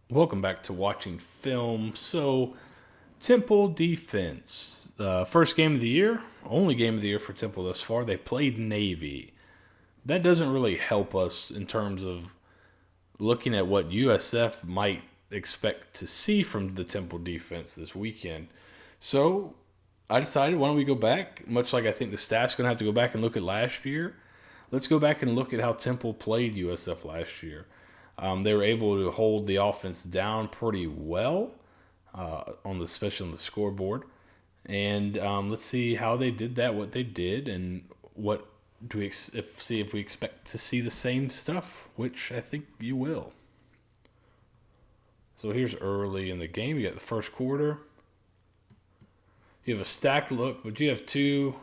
Welcome back to Watching Film. Temple defense. First game of the year, only game of the year for Temple thus far. They played Navy. That doesn't really help us in terms of looking at what USF might expect to see from the Temple defense this weekend. So I decided, why don't we go back? Much like I think the staff's going to have to go back and look at last year. Let's go back and look at how Temple played USF last year. They were able to hold the offense down pretty well, especially on the scoreboard. And let's see how they did that, what they did, and what do we see if we expect to see the same stuff, which I think you will. So here's early in the game. You got the first quarter. You have a stacked look, but you have 2-2.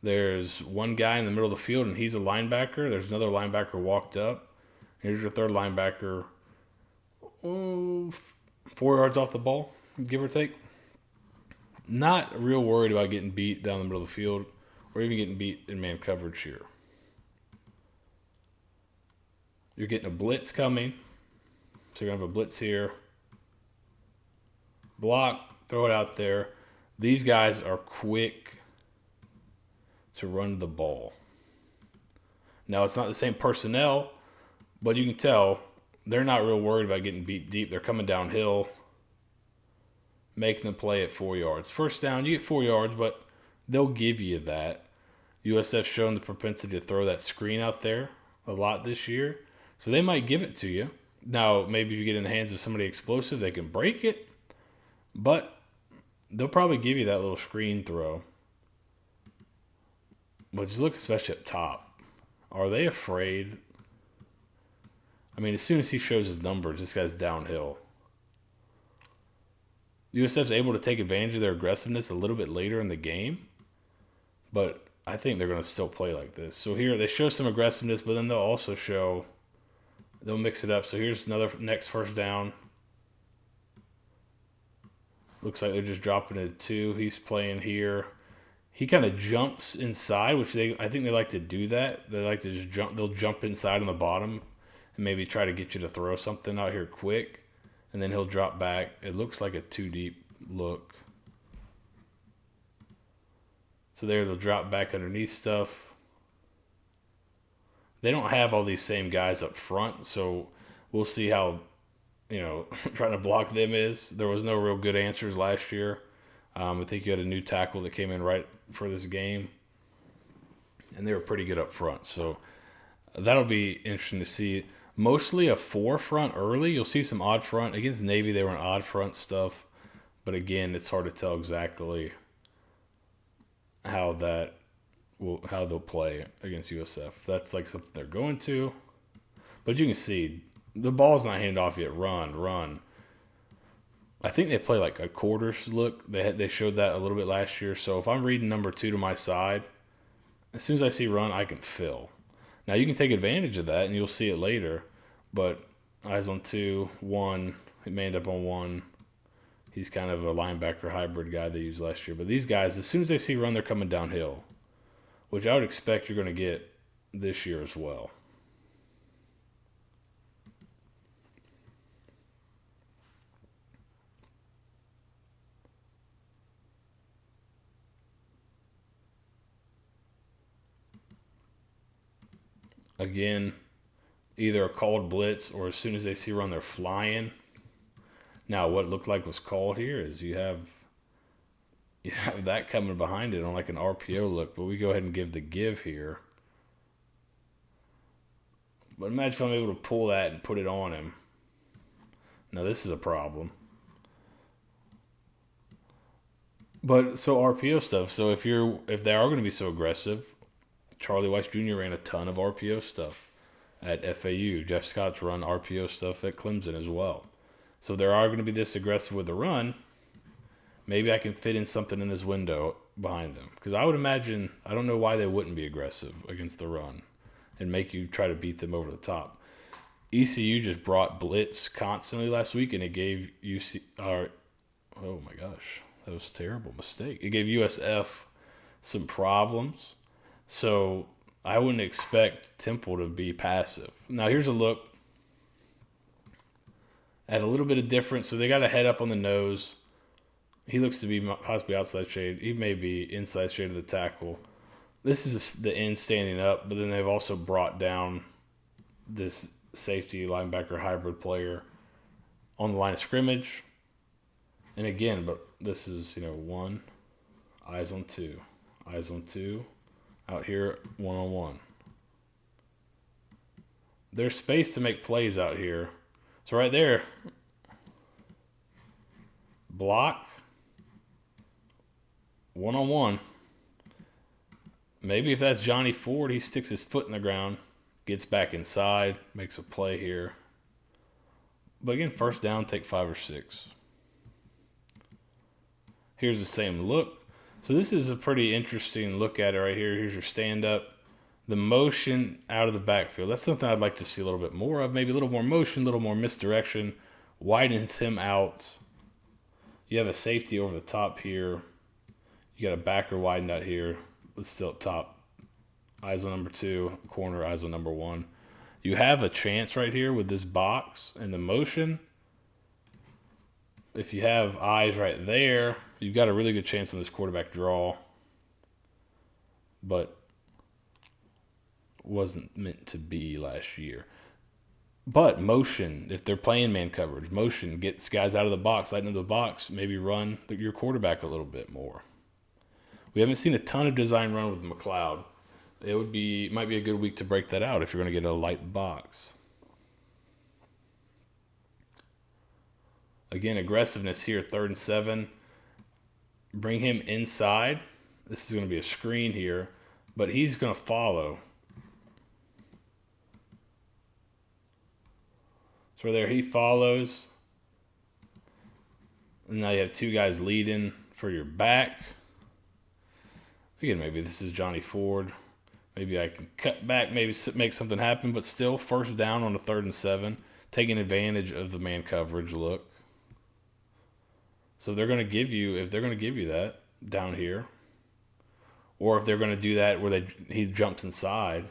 There's one guy in the middle of the field, and he's a linebacker. There's another linebacker walked up. Here's your third linebacker, 4 yards off the ball, give or take. Not real worried about getting beat down the middle of the field or even getting beat in man coverage here. You're getting a blitz coming. So you're going to have a blitz here. Block, throw it out there. These guys are quick to run the ball. Now, it's not the same personnel, but you can tell they're not real worried about getting beat deep. They're coming downhill, making the play at 4 yards. First down, you get 4 yards, but they'll give you that. USF's shown the propensity to throw that screen out there a lot this year, so they might give it to you. Now, maybe if you get in the hands of somebody explosive, they can break it, but they'll probably give you that little screen throw. But just look especially up top. Are they afraid? I mean, as soon as he shows his numbers, this guy's downhill. USF's able to take advantage of their aggressiveness a little bit later in the game, but I think they're going to still play like this. So here they show some aggressiveness, but then they'll mix it up. So here's another next first down. Looks like they're just dropping it 2. He's playing here. He kind of jumps inside, which I think they like to do that. They like to just jump. They'll jump inside on the bottom and maybe try to get you to throw something out here quick, and then he'll drop back. It looks like a 2-deep look. So there they'll drop back underneath stuff. They don't have all these same guys up front, so we'll see how, trying to block them is. There was no real good answers last year. I think you had a new tackle that came in right for this game, and they were pretty good up front. So that'll be interesting to see. Mostly a 4 front early. You'll see some odd front. Against Navy, they were in odd front stuff. But again, it's hard to tell exactly how they'll play against USF. That's like something they're going to. But you can see the ball's not handed off yet. Run. I think they play like a quarters look. They showed that a little bit last year. So if I'm reading number 2 to my side, as soon as I see run, I can fill. Now you can take advantage of that, and you'll see it later. But eyes on 2, 1. He may end up on 1. He's kind of a linebacker hybrid guy they used last year. But these guys, as soon as they see run, they're coming downhill, which I would expect you're going to get this year as well. Again, either a called blitz or as soon as they see run, they're flying. Now, what it looked like was called here is you have that coming behind it on like an RPO look, but we go ahead and give the give here. But imagine if I'm able to pull that and put it on him. Now, this is a problem. But so RPO stuff. So if they are going to be so aggressive, Charlie Weiss Jr. ran a ton of RPO stuff at FAU. Jeff Scott's run RPO stuff at Clemson as well. So if they are going to be this aggressive with the run, maybe I can fit in something in this window behind them. Because I would imagine, I don't know why they wouldn't be aggressive against the run and make you try to beat them over the top. ECU just brought blitz constantly last week, and it gave oh my gosh, that was a terrible mistake. It gave USF some problems. So I wouldn't expect Temple to be passive. Now here's a look at a little bit of difference. So they got a head up on the nose. He looks to be possibly outside shade. He may be inside shade of the tackle. This is the end standing up, but then they've also brought down this safety linebacker hybrid player on the line of scrimmage. And again, but this is, one, eyes on two, out here, one-on-one. There's space to make plays out here. So right there, block, one-on-one. Maybe if that's Johnny Ford, he sticks his foot in the ground, gets back inside, makes a play here. But again, first down, take 5 or 6. Here's the same look. So this is a pretty interesting look at it right here. Here's your stand-up. The motion out of the backfield. That's something I'd like to see a little bit more of. Maybe a little more motion, a little more misdirection. Widens him out. You have a safety over the top here. You got a backer widened out here, but still up top. Eyes on number 2, corner, eyes on number 1. You have a chance right here with this box and the motion. If you have eyes right there, you've got a really good chance on this quarterback draw. But wasn't meant to be last year. But motion, if they're playing man coverage, motion gets guys out of the box, lighten up the box, maybe run your quarterback a little bit more. We haven't seen a ton of design run with McLeod. Might be a good week to break that out if you're going to get a light box. Again, aggressiveness here, 3rd and 7. Bring him inside. This is going to be a screen here, but he's going to follow. So there he follows. And now you have 2 guys leading for your back. Again, maybe this is Johnny Ford. Maybe I can cut back, maybe make something happen, but still first down on a 3rd and 7, taking advantage of the man coverage look. So if they're going to give you that down here, or if they're going to do that where he jumps inside,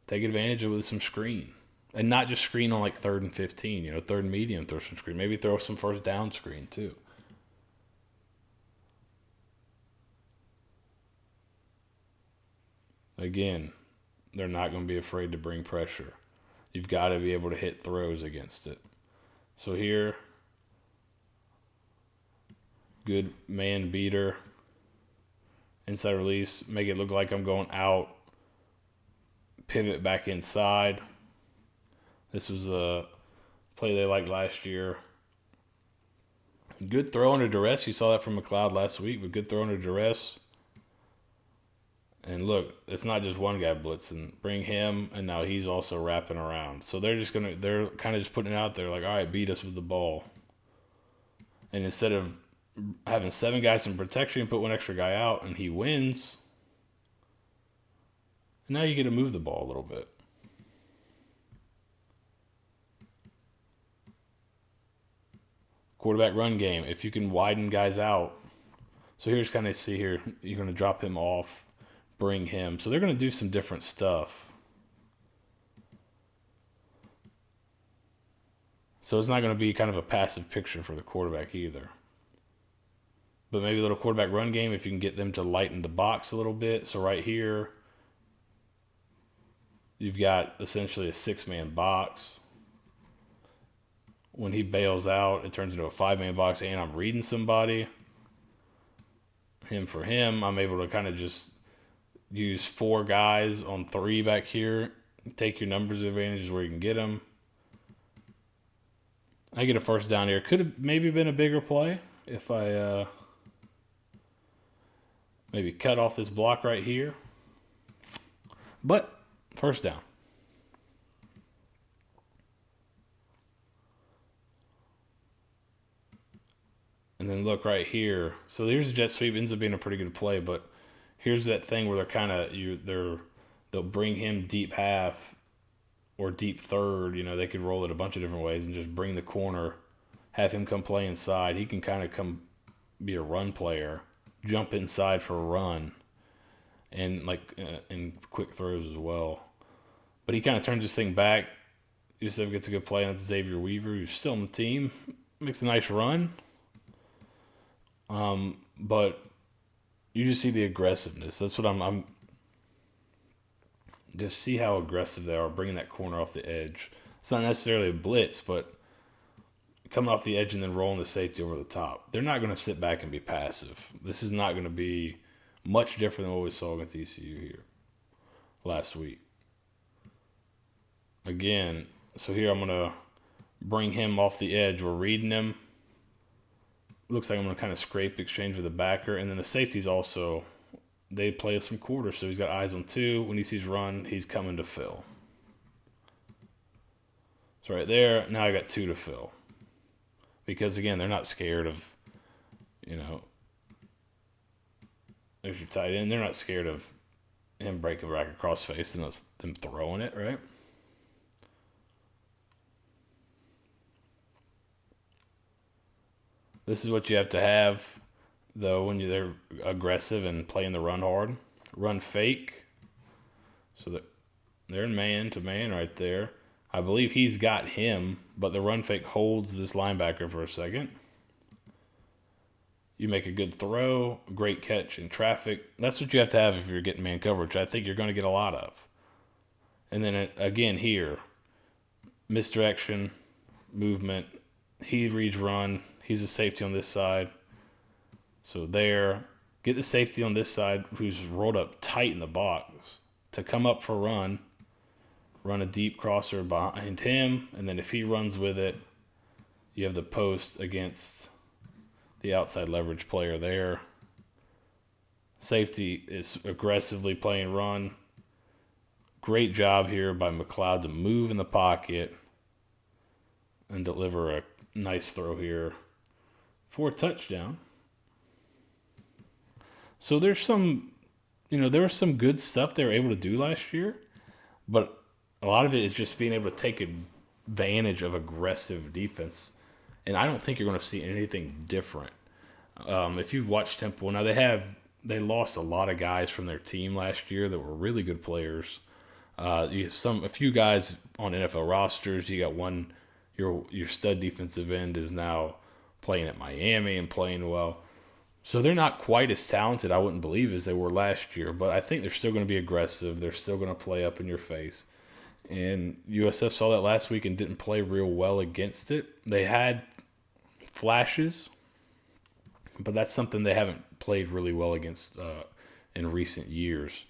take advantage of it with some screen. And not just screen on like 3rd and 15, 3rd and medium, throw some screen. Maybe throw some first down screen too. Again, they're not going to be afraid to bring pressure. You've got to be able to hit throws against it. So here, good man beater, inside release, make it look like I'm going out, pivot back inside. This was a play they liked last year. Good throw under duress. You saw that from McLeod last week, but good throw under duress. And look, it's not just one guy blitzing. Bring him, and now he's also wrapping around. So they're kind of just putting it out there like, all right, beat us with the ball. And instead of having 7 guys in protection, put 1 extra guy out, and he wins. And now you get to move the ball a little bit. Quarterback run game. If you can widen guys out. So here's kind of see here, you're going to drop him off. Bring him. So they're going to do some different stuff. So it's not going to be kind of a passive picture for the quarterback either. But maybe a little quarterback run game if you can get them to lighten the box a little bit. So right here, you've got essentially a 6-man box. When he bails out, it turns into a 5-man box, and I'm reading somebody. Him for him, I'm able to kind of just use 4 guys on 3 back here. Take your numbers advantages where you can get them. I get a first down here. Could have maybe been a bigger play if I maybe cut off this block right here. But first down. And then look right here. So here's the jet sweep. Ends up being a pretty good play, but here's that thing where they'll bring him deep half or deep third. They could roll it a bunch of different ways and just bring the corner, have him come play inside. He can kind of come be a run player, jump inside for a run and and quick throws as well. But he kind of turns this thing back. USF gets a good play on Xavier Weaver, who's still on the team. Makes a nice run. But you just see the aggressiveness. That's what I'm just see how aggressive they are bringing that corner off the edge. It's not necessarily a blitz, but coming off the edge and then rolling the safety over the top. They're not going to sit back and be passive. This is not going to be much different than what we saw against ECU here last week. Again, so here I'm going to bring him off the edge. We're reading him. Looks like I'm going to kind of scrape exchange with the backer. And then the safeties also, they play some quarters, so he's got eyes on 2. When he sees run, he's coming to fill. So right there, now I got 2 to fill. Because, again, they're not scared of, there's your tight end. They're not scared of him breaking back across face and them throwing it, right? This is what you have to have, though, when they're aggressive and playing the run hard. Run fake. So that they're in man-to-man right there. I believe he's got him, but the run fake holds this linebacker for a second. You make a good throw, great catch in traffic. That's what you have to have if you're getting man coverage. I think you're going to get a lot of. And then, again, here, misdirection, movement. He reads run. He's a safety on this side. So there, get the safety on this side who's rolled up tight in the box to come up for run a deep crosser behind him, and then if he runs with it, you have the post against the outside leverage player there. Safety is aggressively playing run. Great job here by McLeod to move in the pocket and deliver a nice throw here for a touchdown. So there's some, there was some good stuff they were able to do last year, but a lot of it is just being able to take advantage of aggressive defense. And I don't think you're going to see anything different. If you've watched Temple, now they lost a lot of guys from their team last year that were really good players. You have a few guys on NFL rosters. You got one, your stud defensive end is now playing at Miami and playing well. So they're not quite as talented, I wouldn't believe, as they were last year. But I think they're still going to be aggressive. They're still going to play up in your face. And USF saw that last week and didn't play real well against it. They had flashes, but that's something they haven't played really well against in recent years.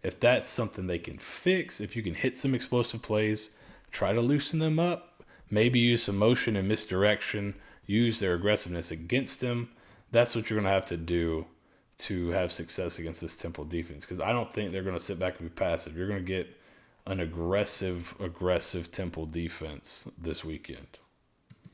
If that's something they can fix, if you can hit some explosive plays, try to loosen them up, maybe use some motion and misdirection, use their aggressiveness against them, that's what you're going to have to do to have success against this Temple defense. Because I don't think they're going to sit back and be passive. You're going to get an aggressive Temple defense this weekend.